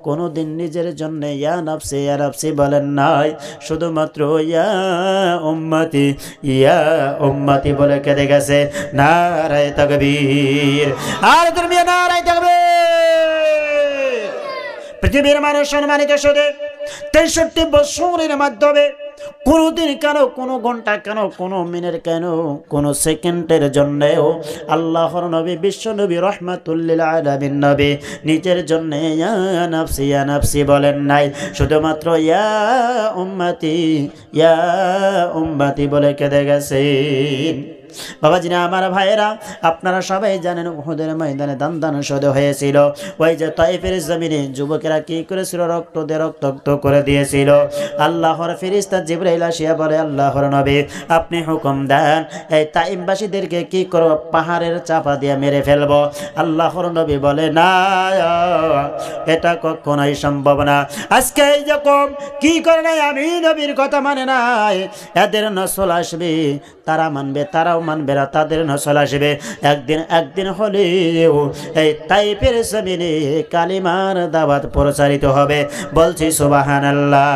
কোনদিন নিজের জন্য ইয়া নাফসি বলেন নাই শুধুমাত্র ইয়া উম্মতি বলে কেঁদে গেছে নারায়ে তাকবীর আর তুমি নারায়ে তাকবীর পৃথিবীর মানুষ সম্মানিত শুধু 63 বছরের মাধ্যমে কোনদিন কেন কোনো ঘন্টা কেন কোনো মিনিট কেন কোনো সেকেন্ডের জন্যও আল্লাহর নবী বিশ্ব নবী রাহমাতুল লিল আলামিন নবী নিজের জন্য ইয়া নাফসি বলেন নাই শুধুমাত্র ইয়া উম্মতি বলে কেঁদে গেছেন বাবাজিরা আমার ভাইয়েরা, আপনারা সবাই জানেন উহুদের ময়দানে দান শোধ হয়েছিল। ওই যে তাইফের জমিনে যুবকেরা কি করেছিল, রক্ত দিয়ে রক্তাক্ত করে দিয়েছিল। আল্লাহর ফেরেশতা জিবরাইল আসিয়া বলে, আল্লাহর নবী আপনি হুকুম দেন এই তাইফবাসীদেরকে কি করব, পাহাড়ের চাপা দিয়ে মেরে ফেলবো। আল্লাহর নবী বলে, না, এটা কখনোই সম্ভব না। আজকে এই যখন কি করে নাই, আমি নবীর কথা মানে নাই, এদের নসল আসবে, তারা মানবে, তারাও মানবে না, তাদের নসল আসবে। একদিন হলেও এই তাইফের জমিনে কালিমার দাওয়াত প্রচারিত হবে। বলছি সুবহানাল্লাহ।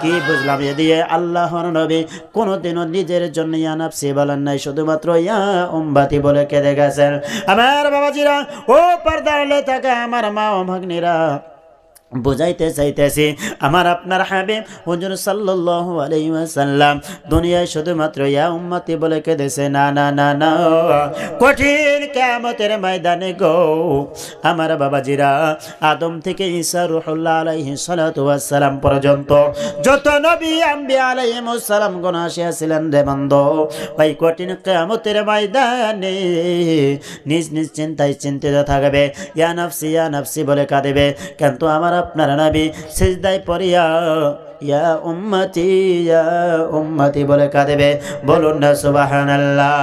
কি বুঝলাম এ দিয়ে? আল্লাহর নবী কোনোদিনও নিজের জন্য ইয়া নাফসি বলেন নাই, শুধুমাত্র ইয়া উম্মতি বলে কেঁদে গেছেন। আমার বাবাজিরা, ও পর্দার আড়ালে থাকা আমার মা ও ভগ্নীরা, বুঝাইতে চাইতেছি, আমার আপনার হাবিব হুজুর সাল্লাল্লাহু আলাইহি ওয়াসাল্লাম দুনিয়ায় শুধুমাত্র ইয়া উম্মতি বলে কেঁদেছে না, না, না, না। কঠিন কিয়ামতের ময়দানে গো আমার বাবাজিরা, আদম থেকে ঈসা রূহুল্লাহ আলাইহিস সালাতু ওয়াস সালাম পর্যন্ত যত নবী আম্বিয়া আলাইহিমুস সালাম গণ আসিয়াছিলেন রে বান্দো, ওই কঠিন কিয়ামতের ময়দানে নিজ নিজ চিন্তায় চিন্তিত থাকবে, ইয়া নাফসি বলে কাঁদবে। কিন্তু আমার আপনার নবী সিজদায় পড়িয়া ইয়া উম্মতি বলে কাঁদবে। বলুন না সুবহানাল্লাহ।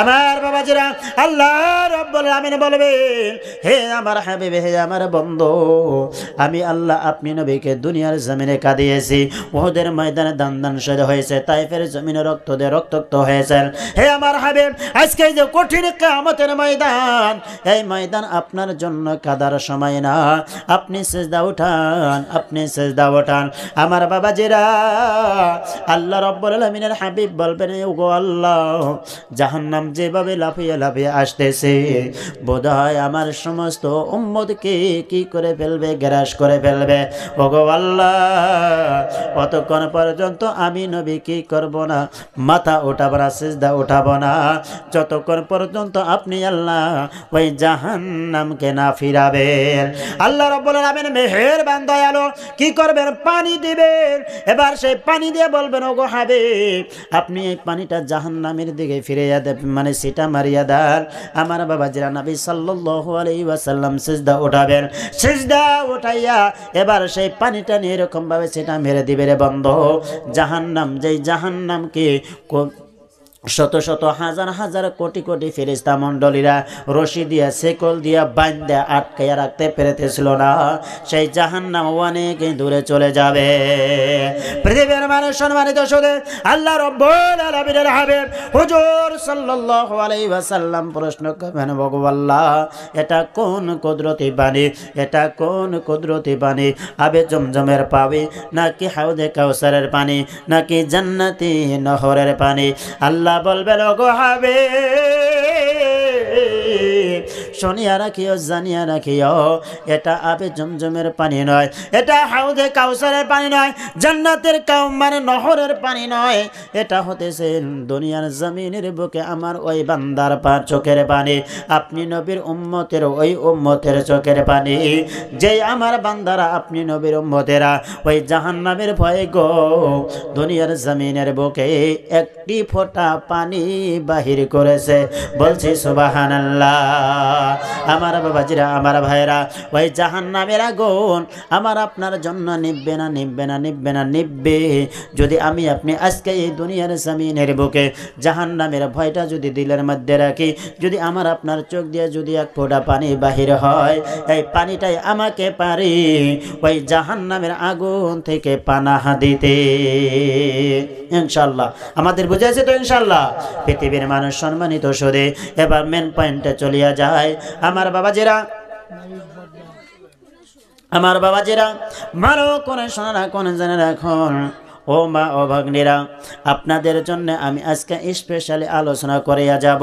আমার বাবাজিরা, আল্লাহ রাব্বুল আমিন বলবেন, হে আমার হাবিব, হে আমার বন্ধু, আমি আল্লাহ আপনি নবীকে দুনিয়ার জমিনে কাঁদিয়েছি, উহুদের ময়দানে দান শহীদ হয়েছে, তাইফের জমিনে রক্ত দিয়ে রক্তাক্ত হয়েছেন। হে আমার হাবিব, আজকে যে কঠিন কিয়ামতের ময়দান, এই ময়দান আপনার জন্য কাদার সময় না। আপনি সিজদা উঠান, আপনি সিজদা উঠান। আমার বাবাজিরা, আল্লাহ রাব্বুল আলামিনের হাবিব বলবেন, ওগো আল্লাহ, জাহান্নাম যেভাবে লাফিয়ে লাফিয়ে আসতেছে, বোধহয় আমার সমস্ত উম্মতকে কি করে ফেলবে, গ্রাস করে ফেলবে। ওগো আল্লাহ, অতক্ষণ পর্যন্ত আমি নবী কি করব না, মাথা উঠাবো না, সিজদা উঠাবো না, যতক্ষণ পর্যন্ত আপনি আল্লাহ ওই জাহান্নামকে না ফিরাবেন। আল্লাহ রাব্বুল আলামিন মেহেরবান দয়ালু কি করবেন, পানি দিবেন। এবার সেই পানি দিয়ে বলবেন, ওগো হাবিব, আপনি এই পানিটা জাহান্নামের দিকে ফিরিয়ে দেবেন, মানে সেটা মারিয়া দেন। আমার বাবাজিরা, নবী সাল্লাল্লাহু আলাইহি ওয়াসাল্লাম সিজদা উঠাবেন, সিজদা উঠাইয়া এবার সেই পানিটা নিয়ে এরকম ভাবে সেটা মেরে দিবে রে বন্ধু। জাহান্নাম, যেই জাহান্নামকে শত শত হাজার হাজার কোটি কোটি ফেরেশতা মণ্ডলীরা রশি দিয়া শেকল দিয়া বাঁধা আটকাইয়া রাখতে পেরেছিল না, সেই জাহান্নাম অনেক দূরে চলে যাবে। পৃথিবীর মানুষ সম্মানিত শুধু আল্লাহ রাব্বুল আলামিনের হাবিব হুজুর সাল্লাল্লাহু আলাইহি ওয়াসাল্লাম প্রশ্ন করবেন, ওগো আল্লাহ, এটা কোন কুদরতি পানি, এটা কোন কুদরতি পানি? আবে জমজমের পানি, নাকি হাউজে কাউসারের পানি, নাকি জান্নাতি নহরের পানি? আল্লাহ বলবেন, ওগো হাবিব, শুনিয়া রাখিও, জানিয়া রাখিও, এটা আবে জমজমের পানি নয়, এটা হাউজে কাউসারের পানি নয়, জান্নাতের মানে নহরের পানি নয়, এটা হতেছে দুনিয়ার জমিনের বুকে আমার ওই বান্দার চোখের পানি, আপনি নবীর উম্মতের ওই উম্মতের চোখের পানি। যেই আমার বান্দারা, আপনি নবীর উম্মতেরা ওই জাহান্নামের ভয়ে গো দুনিয়ার জমিনের বুকে একটি ফোঁটা পানি বাহির করেছে। বলছি সুবহানাল্লাহ। আমার বাবাজিরা, আমার ভাইরা, ওই জাহান্নামের আগুন আমার আপনার জন্য নিববে না, নিববে না, নিববে না, নিববে যদি আমি আপনি আজকে এই দুনিয়ার জমিনের বুকে জাহান্নামের ভয়টা যদি দিলের মধ্যে রাখি, যদি আমার আপনার চোখ দিয়ে যদি এক ফোঁটা পানি বাহির হয়, এই পানিটাই আমাকে পারি ওই জাহান্নামের আগুন থেকে পানাহ দিতে। ইনশাআল্লাহ আমাদের বুঝেছে তো? ইনশাআল্লাহ। পৃথিবীর মানুষ সম্মানিত শুধু এবার মেন পয়েন্টে চলিয়া যায়। আমার বাবাজিরা, আমার বাবাজিরা, ভালো করে শোনা রাখুন, জেনে রাখুন, ও মা ও ভগ্নীরা, আপনাদের জন্য আমি আজকে স্পেশালি আলোচনা করিয়া যাব।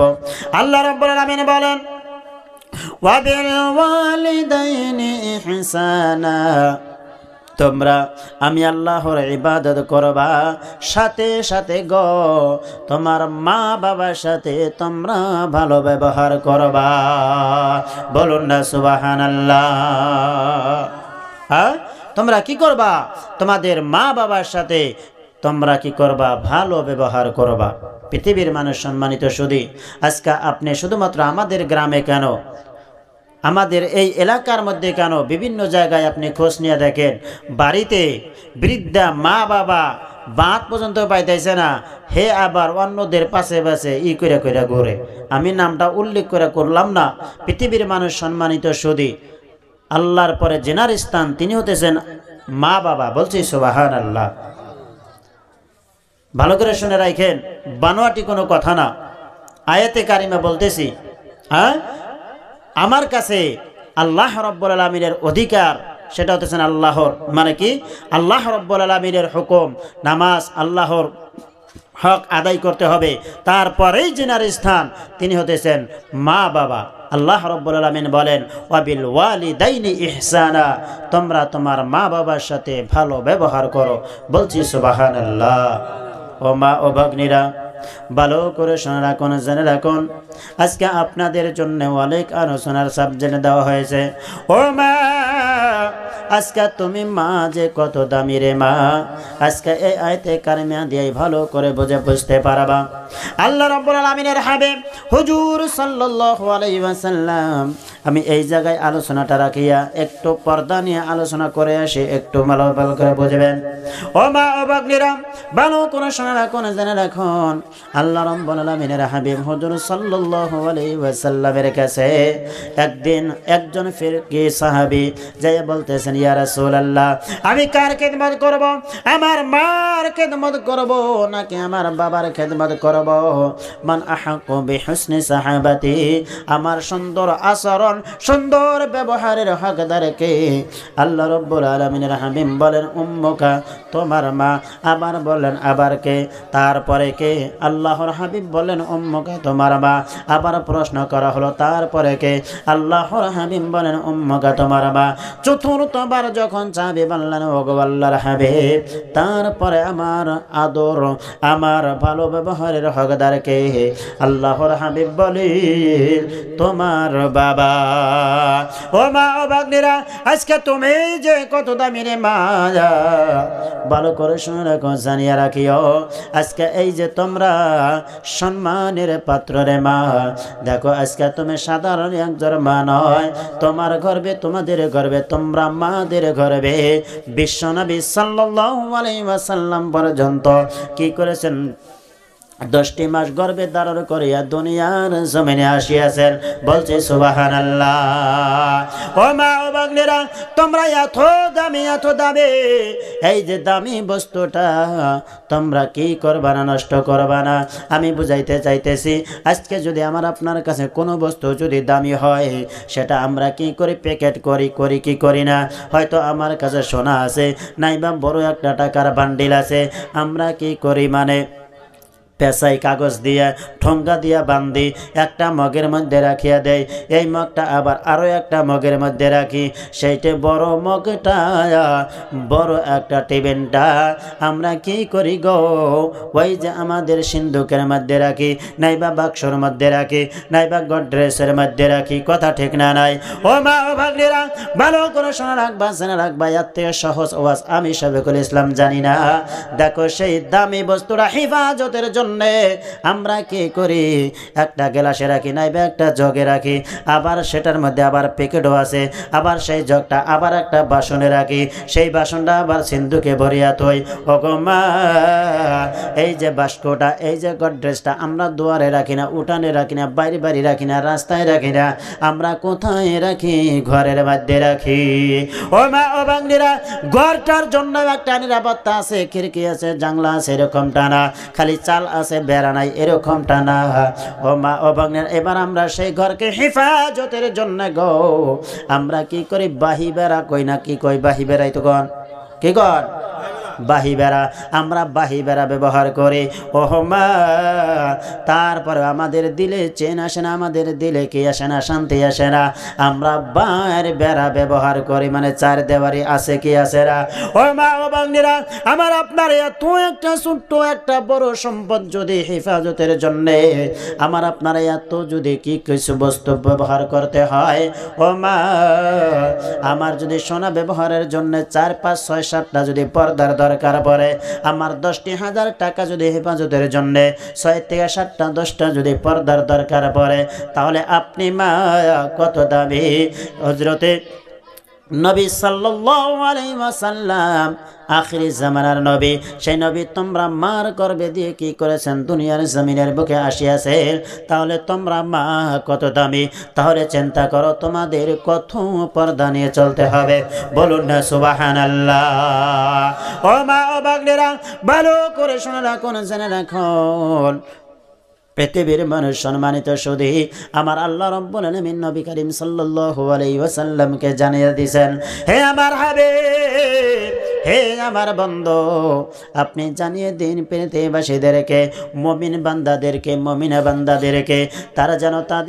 আল্লাহ রাব্বুল আলামিন বলেন, ওয়া বিল ওয়ালিদাইনি ইহসানা, তোমরা আমি আল্লাহর ইবাদত করবা, সাথে সাথে গো তোমার মা বাবার সাথে তোমরা ভালো ব্যবহার করবা। বলুন না সুবহানাল্লাহ। হ্যাঁ, তোমরা কি করবা? তোমাদের মা বাবার সাথে তোমরা কি করবা, ভালো ব্যবহার করবা। পৃথিবীর মানুষ সম্মানিত শুধু আজকে আপনি শুধুমাত্র আমাদের গ্রামে কেন, আমাদের এই এলাকার মধ্যে কেন, বিভিন্ন জায়গায় আপনি খোঁজ নিয়ে দেখেন, বাড়িতে বৃদ্ধা মা বাবা ভাত পর্যন্ত পাইতেছে না, হে আবার অন্যদের পাশে পাশে করে ঘুরে। আমি নামটা উল্লেখ করে করলাম না। পৃথিবীর মানুষ সম্মানিত শুধু আল্লাহর পরে জেনার স্থান তিনি হতেছেন মা বাবা। বলছি সুবহানাল্লাহ। ভালো করে শুনে রাখেন, বানোয়াটি কোনো কথা না। আয়াতে কারিমা বলতেছি, হ্যাঁ, আমার কাছে আল্লাহ রাব্বুল আলামিনের অধিকার, সেটা হতেছেন আল্লাহর, মানে কি আল্লাহ রাব্বুল আলামিনের হুকুম, নামাজ আল্লাহর হক আদায় করতে হবে। তারপরেই জিনার স্থান তিনি হতেছেন মা বাবা। আল্লাহ রাব্বুল আলামিন বলেন, ওয়াবিল ওয়ালিদাইনি ইহসানা, তোমরা তোমার মা বাবার সাথে ভালো ব্যবহার করো। বলছি সুবহানাল্লাহ। ও মা ও ভগ্নীরা, ভালো করে শুনে রাখুন, জেনে রাখুন, আজকে আপনাদের জন্য অনেক আলোচনার সাবজেক্ট দেওয়া হয়েছে। ও মা, আজকে তুমি মা যে কত দামি রে মা, আজকে এই আয়াতে কারিমা দিয়ে ভালো করে বুঝতে পারবা। আল্লাহ রাব্বুল আলামিনের হাবিব হুজুর সাল্লাল্লাহু আলাইহি ওয়াসাল্লাম, আমি এই জায়গায় আলোচনাটা রাখিয়া একটু পর্দা নিয়ে আলোচনা করে আসি, একটু ভালো করে বুঝবেন। ও মা ও ভগ্নীরা, ভালো করে শুনে রাখুন, জেনে রাখুন, আল্লাহ রাব্বুল আলামিনের হাবিব হুজুর সাল্লাল্লাহু আলাইহি ওয়াসাল্লামের কাছে একদিন একজন ফিরকি সাহাবী যাই বলতেছেন, ইয়া রাসূলুল্লাহ, আমি কার খেদমত করব? আমার মার খেদমত করব নাকি আমার বাবার খেদমত করব? মান আহাক্কু বিহুসনি সাহাবাতি, আমার সুন্দর আচরণ, সুন্দর ব্যবহারের হকদার কে? আল্লাহ রাব্বুল আলামিনের হাবিব বলেন, উম্মুকা, তোমার মা। আবার বলেন, আবার কে? তারপরে কে? আল্লাহর হাবিব বলেন, উম্মুকা, তোমার মা। আবার প্রশ্ন করা হলো, তারপরে কে? আল্লাহর হাবিব বলেন, উম্মুকা, তোমার মা। চতুর্থবার যখন চাবি বললেন, ওগো আল্লাহর হাবিব, তারপরে আমার আদর, আমার ভালো ব্যবহারের হকদার কে? আল্লাহর হাবিব বলে, তোমার বাবা। ও মা ও ভগ্নীরা, আজকে তুমি যে কত দামি রে মা, ভালো করে শুনে রাখো, জানিয়ে রাখিও, আজকে এই যে তোমরা সম্মানের পাত্র রে মা। দেখো, আজকে তুমি সাধারণ একজন মা নয়, তোমার গর্বে, তোমাদের গর্বে, তোমরা মাদের গর্বে বিশ্বনবী সাল্লাল্লাহু আলাইহি ওয়াসাল্লাম পর্যন্ত কি করেছেন? 10টি মাস গর্ভে ধারণ করিয়া দুনিয়ার জমিনে আসিয়াছেন। বলছে সুবহানাল্লাহ। ও মা ও ভগ্নীরা, তোমরা এত দামি, এত দামি, এই যে দামি বস্তুটা তোমরা কি করবা না, নষ্ট করবা না। আমি বুঝাইতে চাইতেছি, আজকে যদি আমার আপনার কাছে কোনো বস্তু যদি দামি হয়, সেটা আমরা কি করি? প্যাকেট করি কি করি না? হয়তো আমার কাছে সোনা আছে, নাইবা বড় একটা টাকার বান্ডিল আছে, আমরা কি করি? মানে পেশাই কাগজ দিয়ে ঠোঙ্গা দিয়া বান্ধি একটা মগের মধ্যে রাখিয়া দেয়। এই মগটা আবার আরো একটা মগের মধ্যে রাখি, সেইটা বড় মগটা, বড় একটা টিফিনটা আমরা কি করি গো? ওই যে আমাদের সিন্ধুকের মধ্যে রাখি, নাইবা বাক্সর মধ্যে রাখি, নাইবা গডরেজের মধ্যে রাখি। কথা ঠিক না নাই? ও মা ও ভাগ্নেরা, ভালো করে শোনা রাখবা, জেনে রাখবা, এর থেকে সহজ ওয়াজ আমি শফিকুল ইসলাম জানি না। দেখো, সেই দামি বস্তুটা হেফাজতের জন্য আমরা কি করি? একটা গ্লাসে রাখি, নাইবা একটা জগে রাখি, আবার সেটার মধ্যে আবার প্যাকেটও আছে, আবার সেই জগটা আবার একটা বাসনে রাখি, সেই বাসনটা আবার সিন্ধুকে ভরিয়া থই। ওগো মা, এই যে বাস্কটা, এই যে গডরেজটা আমরা দুয়ারে রাখি না, উঠানে রাখি না, বাড়ি রাখি না, রাস্তায় রাখি না, আমরা কোথায় রাখি? ঘরের মধ্যে রাখি। ও মা ও বাঙালিরা, ঘরটার জন্য একটা নিরাপত্তা আছে, খিড়কি আছে, জানলা আছে, এরকমটা না। খালি চাল আছে, বেড়া নাই, এরকমটা না। ও মা ও বাঙালিরা, এবার আমরা সেই ঘরকে হেফাজতের জন্য গো আমরা কি করি? বাহি বেড়া কই না, কি কই? বাহি বেড়াই তো গন, কি কর? বাহি বেড়া, আমরা বাহি বেড়া ব্যবহার করি। ওহ মা, তারপরে আমাদের দিলে চেন আসে না, আমাদের দিলে কি আসে না? শান্তি আসে না। আমরা বাইর বেড়া ব্যবহার করি, মানে চার দেওয়ারি আছে কি আসে না? ও মা ও বাঙালিরা, আমার আপনার এত একটা ছোট্ট একটা বড় সম্পদ যদি হেফাজতের জন্যে আমার আপনার এত যদি কি কিছু বস্তু ব্যবহার করতে হয়, ও মা, আমার যদি সোনা ব্যবহারের জন্য 4, 5, 6, 7টা যদি পর্দার দরকার পড়ে, আমার 10,000 টাকা যদি হেফাজতের জন্য 6 থেকে 7টা 10টা যদি পর্দার দরকার পড়ে, তাহলে আপনি মা কত দামি। হযরতে নবী সাল্লাল্লাহু আলাইহি ওয়াসাল্লাম আখিরি জামানার নবী, সেই নবী তোমরা মার গর্ভে দিয়ে কি করেছেন, দুনিয়ার জমিনের বুকে আসিয়াছেন। তাহলে তোমরা মা কত দামি। তাহলে চিন্তা করো তোমাদের কত পর্দা নিয়ে চলতে হবে, বলুন না সুবহানাল্লাহ। ও মা ও বাগনেরা, ভালো করে শুনে রাখুন, জেনে রাখুন, পৃথিবীর মানুষ সম্মানিত সুধী, আমার আল্লাহ রাব্বুল আলামিন নবী করিম সাল্লাল্লাহু আলাইহি ওয়াসাল্লামকে জানিয়ে দিয়েছেন, হে আমার হাবিব, হে আমার বন্ধু, আপনি জানিয়ে দিন পৃথিবীবাসীদেরকে, মুমিন বান্দাদেরকে, মুমিনা বান্দাদেরকে, তারা যেন তাদের